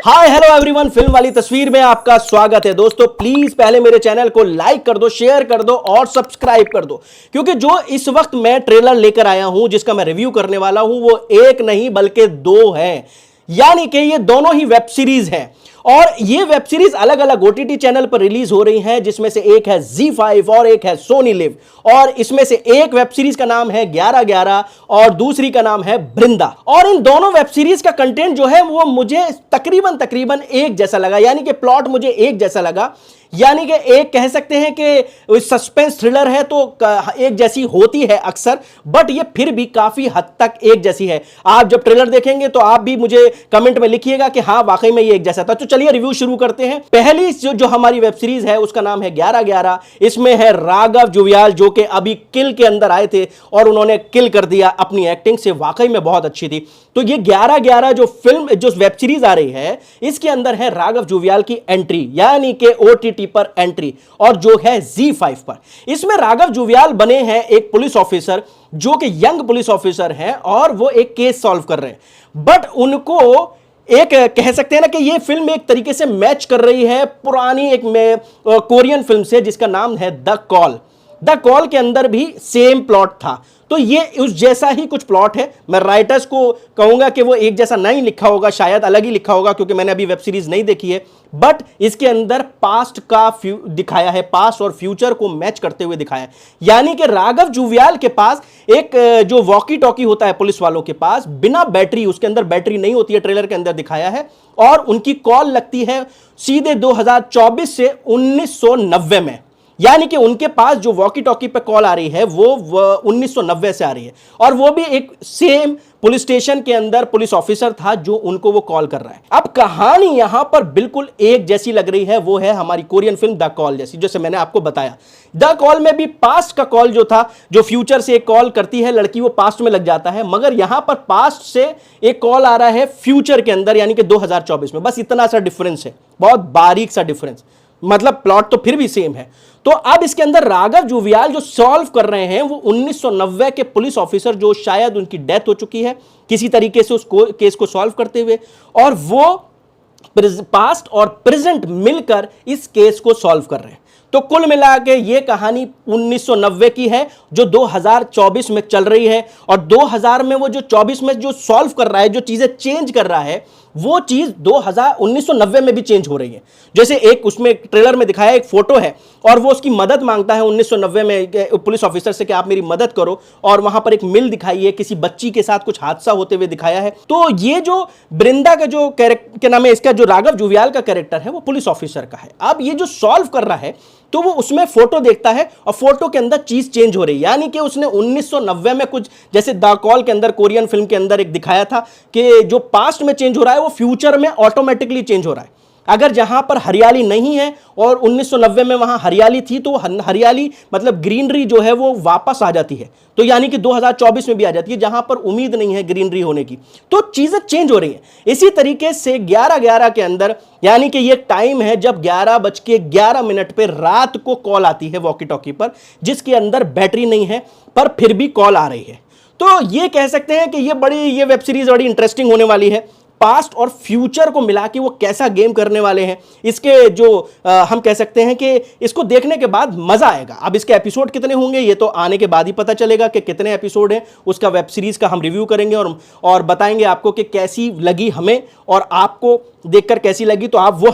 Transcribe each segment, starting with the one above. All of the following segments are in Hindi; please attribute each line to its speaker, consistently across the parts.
Speaker 1: हाय हेलो एवरीवन, फिल्म वाली तस्वीर में आपका स्वागत है। दोस्तों प्लीज पहले मेरे चैनल को लाइक कर दो, शेयर कर दो और सब्सक्राइब कर दो, क्योंकि जो इस वक्त मैं ट्रेलर लेकर आया हूं, जिसका मैं रिव्यू करने वाला हूं, वो एक नहीं बल्कि दो हैं। यानी कि ये दोनों ही वेब सीरीज हैं और ये वेब सीरीज अलग अलग ओटीटी चैनल पर रिलीज हो रही हैं, जिसमें से एक है ZEE5 और एक है सोनी लिव। और इसमें से एक वेब सीरीज का नाम है 11/11 और दूसरी का नाम है बृंदा। और इन दोनों वेब सीरीज का कंटेंट जो है वो मुझे तकरीबन एक जैसा लगा, यानी कि प्लॉट मुझे एक जैसा लगा। यानी कि एक कह सकते हैं कि सस्पेंस थ्रिलर है तो एक जैसी होती है अक्सर, बट ये फिर भी काफी हद तक एक जैसी है। आप जब ट्रेलर देखेंगे तो आप भी मुझे कमेंट में लिखिएगा कि हाँ वाकई में ये एक जैसा था। तो चलिए रिव्यू शुरू करते हैं। पहली जो हमारी वेब सीरीज है उसका नाम है 11/11। इसमें है राघव जुव्याल, जो कि अभी किल के अंदर आए थे और उन्होंने किल कर दिया अपनी एक्टिंग से, वाकई में बहुत अच्छी थी। तो ये 11/11 जो वेब सीरीज आ रही है, इसके अंदर है राघव जुव्याल की एंट्री, यानी कि ओटीटी पर एंट्री, और जो है ZEE5 पर। इसमें राघव जुव्याल बने हैं एक पुलिस ऑफिसर, जो कि यंग पुलिस ऑफिसर हैं और वो एक केस सॉल्व कर रहे हैं। बट उनको एक कह सकते हैं ना कि ये फिल्म एक तरीके से मैच कर रही है पुरानी एक कोरियन फिल्म से, जिसका नाम है द कॉल। द कॉल के अंदर भी सेम प्लॉट था, तो ये उस जैसा ही कुछ प्लॉट है। मैं राइटर्स को कहूंगा कि वो एक जैसा नहीं लिखा होगा, शायद अलग ही लिखा होगा, क्योंकि मैंने अभी वेब सीरीज नहीं देखी है। बट इसके अंदर पास्ट का दिखाया है, पास्ट और फ्यूचर को मैच करते हुए दिखाया है। यानी कि राघव जुव्याल के पास एक जो वॉकी टॉकी होता है पुलिस वालों के पास, बिना बैटरी, उसके अंदर बैटरी नहीं होती है, ट्रेलर के अंदर दिखाया है। और उनकी कॉल लगती है सीधे 2024 से 1990 में। यानी कि उनके पास जो वॉकी टॉकी पे कॉल आ रही है वो 1990 से आ रही है, और वो भी एक सेम पुलिस स्टेशन के अंदर पुलिस ऑफिसर था जो उनको वो कॉल कर रहा है। अब कहानी यहां पर बिल्कुल एक जैसी लग रही है, वो है हमारी कोरियन फिल्म द कॉल जैसी, जैसे मैंने आपको बताया। द कॉल में भी पास्ट का कॉल जो था, जो फ्यूचर से एक कॉल करती है लड़की, वो पास्ट में लग जाता है, मगर यहां पर पास्ट से एक कॉल आ रहा है फ्यूचर के अंदर, यानी कि 2024 में। बस इतना सा डिफरेंस है, बहुत बारीक सा डिफरेंस, मतलब प्लॉट तो फिर भी सेम है। तो अब इसके अंदर राघव जुव्याल जो सॉल्व कर रहे हैं, वो 1990 के पुलिस ऑफिसर, जो शायद उनकी डेथ हो चुकी है किसी तरीके से उस केस को सॉल्व करते हुए, और वो पास्ट और प्रेजेंट मिलकर इस केस को सॉल्व कर रहे हैं। तो कुल मिला के ये कहानी 1990 की है जो 2024 में चल रही है, और 2000 में वो जो 24 में जो सॉल्व कर रहा है, जो चीजें चेंज कर रहा है, वो चीज 1990 में भी चेंज हो रही है। जैसे एक उसमें ट्रेलर में दिखाया एक फोटो है और वो उसकी मदद मांगता है 1990 में पुलिस ऑफिसर से कि आप मेरी मदद करो, और वहां पर एक मिल दिखाई है, किसी बच्ची के साथ कुछ हादसा होते हुए दिखाया है। तो ये जो बृंदा का जो कैरेक्टर, क्या नाम है इसका, जो राघव जुव्याल का कैरेक्टर है, वो पुलिस ऑफिसर का है। अब ये जो सॉल्व कर रहा है, तो वो उसमें फोटो देखता है और फोटो के अंदर चीज चेंज हो रही है। यानी कि उसने 1990 में कुछ, जैसे द कॉल के अंदर, कोरियन फिल्म के अंदर एक दिखाया था कि जो पास्ट में चेंज हो रहा है वो फ्यूचर में ऑटोमेटिकली चेंज हो रहा है। अगर जहां पर हरियाली नहीं है और 1990 में वहां हरियाली थी, तो हरियाली मतलब ग्रीनरी जो है वो वापस आ जाती है। तो यानी कि 2024 में भी आ जाती है, जहां पर उम्मीद नहीं है ग्रीनरी होने की, तो चीजें चेंज हो रही हैं। इसी तरीके से 11/11 के अंदर, यानी कि ये टाइम है जब 11:11 पे रात को कॉल आती है वॉकी टॉकी पर, जिसके अंदर बैटरी नहीं है पर फिर भी कॉल आ रही है। तो ये कह सकते हैं कि ये वेब सीरीज बड़ी इंटरेस्टिंग होने वाली है। पास्ट और फ्यूचर को मिला के वो कैसा गेम करने वाले हैं, इसके जो हम कह सकते हैं कि इसको देखने के बाद मजा आएगा। अब इसके एपिसोड कितने होंगे ये तो आने के बाद ही पता चलेगा कि कितने एपिसोड हैं। उसका वेब सीरीज का हम रिव्यू करेंगे और बताएंगे आपको कि कैसी लगी हमें, और आपको देखकर कैसी लगी, तो आप वो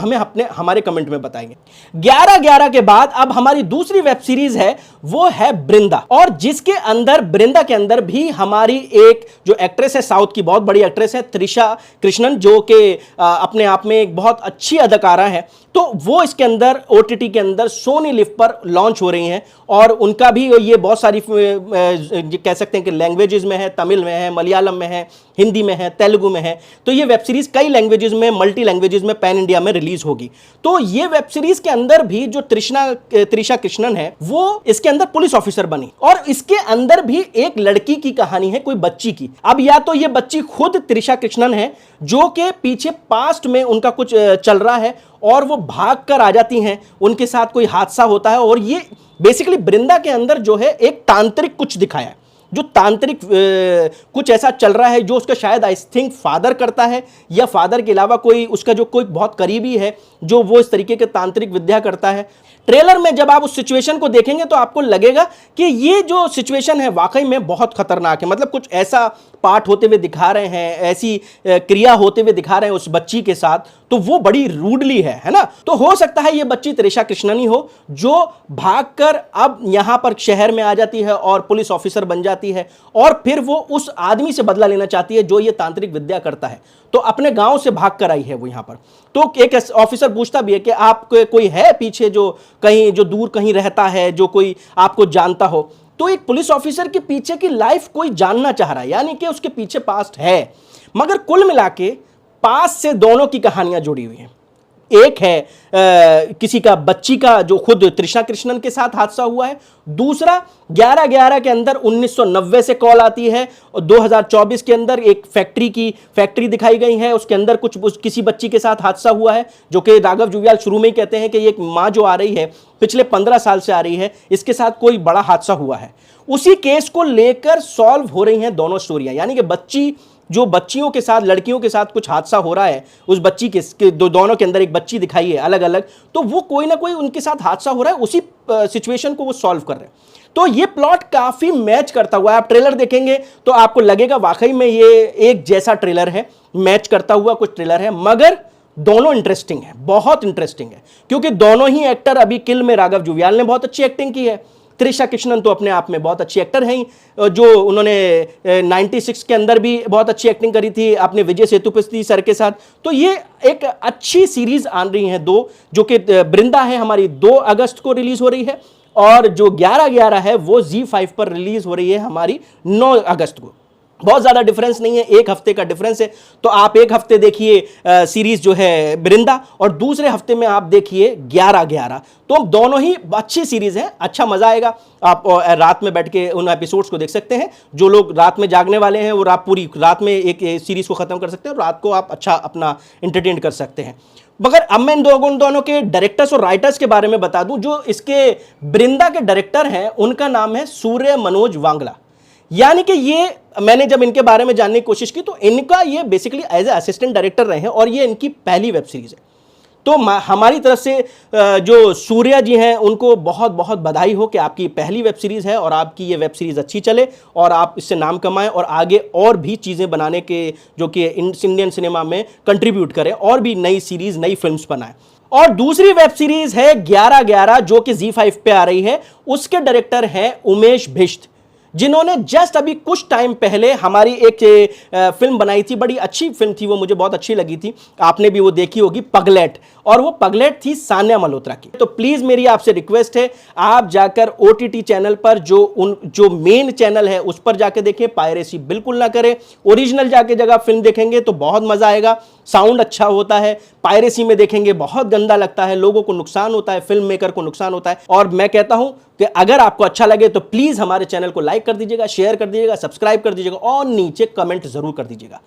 Speaker 1: हमारे कमेंट में बताएंगे। 11/11 के बाद अब हमारी दूसरी वेब सीरीज है, वो है बृंदा, और जिसके अंदर, बृंदा के अंदर भी हमारी एक जो एक्ट्रेस है, साउथ की बहुत बड़ी एक्ट्रेस है, त्रिशा कृष्णन, जो कि अपने आप में एक बहुत अच्छी अदाकारा है। तो वो इसके अंदर ओटीटी के अंदर सोनी लिव पर लॉन्च हो रही हैं, और उनका भी ये बहुत सारी कह सकते हैं कि लैंग्वेजेस में है, तमिल में है, मलयालम में है, हिंदी में है, तेलुगु में है। तो ये वेब सीरीज कई लैंग्वेजेस में, मल्टी लैंग्वेजेस में, पैन इंडिया में रिलीज होगी। तो ये वेब सीरीज के अंदर भी जो त्रिशा कृष्णन है, वो इसके अंदर पुलिस ऑफिसर बनी, और इसके अंदर भी एक लड़की की कहानी है, कोई बच्ची की। अब या तो ये बच्ची खुद त्रिशा कृष्णन है, जो के पीछे पास्ट में उनका कुछ चल रहा है और वो भाग कर आ जाती हैं, उनके साथ कोई हादसा होता है, और ये बेसिकली बृंदा के अंदर जो है एक तांत्रिक कुछ दिखाया है। जो तांत्रिक कुछ ऐसा चल रहा है जो उसका शायद आई थिंक फादर करता है, या फादर के अलावा कोई उसका जो कोई बहुत करीबी है जो वो इस तरीके के तांत्रिक विद्या करता है। ट्रेलर में जब आप उस सिचुएशन को देखेंगे तो आपको लगेगा कि ये जो सिचुएशन है वाकई में बहुत खतरनाक है। मतलब कुछ ऐसा पाठ होते हुए दिखा रहे हैं, ऐसी क्रिया होते हुए दिखा रहे हैं उस बच्ची के साथ, तो वो बड़ी रूडली है ना। तो हो सकता है ये बच्ची त्रिशा कृष्णन ही हो जो भागकर अब यहां पर शहर में आ जाती है और पुलिस ऑफिसर बन जाती है, और फिर वो उस आदमी से बदला लेना चाहती है जो ये तांत्रिक विद्या करता है। तो अपने गांव से भागकर आई है वो यहां पर। तो एक ऑफिसर पूछता भी है कि आप कोई है पीछे जो कहीं जो दूर कहीं रहता है, जो कोई आपको जानता हो। तो एक पुलिस ऑफिसर के पीछे की लाइफ कोई जानना चाह रहा है, यानी कि उसके पीछे पास्ट है। मगर कुल मिला के पास्ट से दोनों की कहानियां जुड़ी हुई हैं। एक है किसी का बच्ची का जो खुद त्रिशा कृष्णन के साथ हादसा हुआ है, दूसरा 11/11 के अंदर 1990 से कॉल आती है और 2024 के अंदर एक फैक्ट्री दिखाई गई है, उसके अंदर किसी बच्ची के साथ हादसा हुआ है, जो कि राघव जुव्याल शुरू में ही कहते हैं कि एक माँ जो आ रही है पिछले 15 साल से आ रही है, इसके साथ कोई बड़ा हादसा हुआ है। उसी केस को लेकर सॉल्व हो रही हैं दोनों स्टोरियां, यानी कि जो बच्चियों के साथ लड़कियों के साथ कुछ हादसा हो रहा है, उस बच्ची के दोनों के अंदर एक बच्ची दिखाई है अलग अलग, तो वो कोई ना कोई उनके साथ हादसा हो रहा है, उसी सिचुएशन को वो सॉल्व कर रहे हैं। तो ये प्लॉट काफी मैच करता हुआ है। आप ट्रेलर देखेंगे तो आपको लगेगा वाकई में ये एक जैसा ट्रेलर है, मैच करता हुआ कुछ ट्रेलर है, मगर दोनों इंटरेस्टिंग है, बहुत इंटरेस्टिंग है, क्योंकि दोनों ही एक्टर, अभी किल में राघव जुव्याल ने बहुत अच्छी एक्टिंग की है, त्रिशा कृष्णन तो अपने आप में बहुत अच्छी एक्टर हैं, जो उन्होंने 96 के अंदर भी बहुत अच्छी एक्टिंग करी थी अपने विजय सेतुपति सर के साथ। तो ये एक अच्छी सीरीज आन रही है दो, जो कि बृंदा है हमारी 2 अगस्त को रिलीज हो रही है, और जो 11/11 है वो ZEE5 पर रिलीज हो रही है हमारी 9 अगस्त को। बहुत ज़्यादा डिफरेंस नहीं है, 1 हफ्ते का डिफरेंस है। तो आप 1 हफ्ते देखिए सीरीज जो है बृंदा, और दूसरे हफ्ते में आप देखिए 11/11। तो दोनों ही अच्छी सीरीज है, अच्छा मजा आएगा। आप रात में बैठ के उन एपिसोड्स को देख सकते हैं। जो लोग रात में जागने वाले हैं वो पूरी रात में एक सीरीज को खत्म कर सकते हैं, और रात को आप अच्छा अपना एंटरटेन कर सकते हैं। मगर अब मैं इन दोनों के डायरेक्टर्स और राइटर्स के बारे में बता दूं। जो इसके बृंदा के डायरेक्टर हैं उनका नाम है सूर्य मनोज वांगला। यानी कि ये मैंने जब इनके बारे में जानने की कोशिश की तो इनका ये basically as a assistant director रहे हैं, और ये इनकी पहली वेब सीरीज है। तो हमारी तरफ से जो सूर्या जी हैं उनको बहुत बहुत बधाई हो कि आपकी पहली वेब सीरीज है, और आपकी ये वेब सीरीज अच्छी चले और आप इससे नाम कमाएं, और आगे और भी चीज़ें बनाने के जो कि इंडियन सिनेमा में कंट्रीब्यूट करें, और भी नई सीरीज नई फिल्म्स बनाएं। और दूसरी वेब सीरीज है 11/11 जो कि ZEE5 पे आ रही है। उसके डायरेक्टर हैं उमेश भिष्ट, जिन्होंने जस्ट अभी कुछ टाइम पहले हमारी एक फिल्म बनाई थी, बड़ी अच्छी फिल्म थी वो, मुझे बहुत अच्छी लगी थी, आपने भी वो देखी होगी, पगलेट। और वो पगलेट थी सान्या मल्होत्रा की। तो प्लीज मेरी आपसे रिक्वेस्ट है, आप जाकर OTT चैनल पर जो मेन चैनल है उस पर जाकर देखें, पायरेसी बिल्कुल ना करें। ओरिजिनल जाके जगह फिल्म देखेंगे तो बहुत मजा आएगा, साउंड अच्छा होता है। पायरेसी में देखेंगे बहुत गंदा लगता है, लोगों को नुकसान होता है, फिल्म मेकर को नुकसान होता है। और मैं कहता हूं कि अगर आपको अच्छा लगे तो प्लीज हमारे चैनल को लाइक कर दीजिएगा, शेयर कर दीजिएगा, सब्सक्राइब कर दीजिएगा, और नीचे कमेंट जरूर कर दीजिएगा।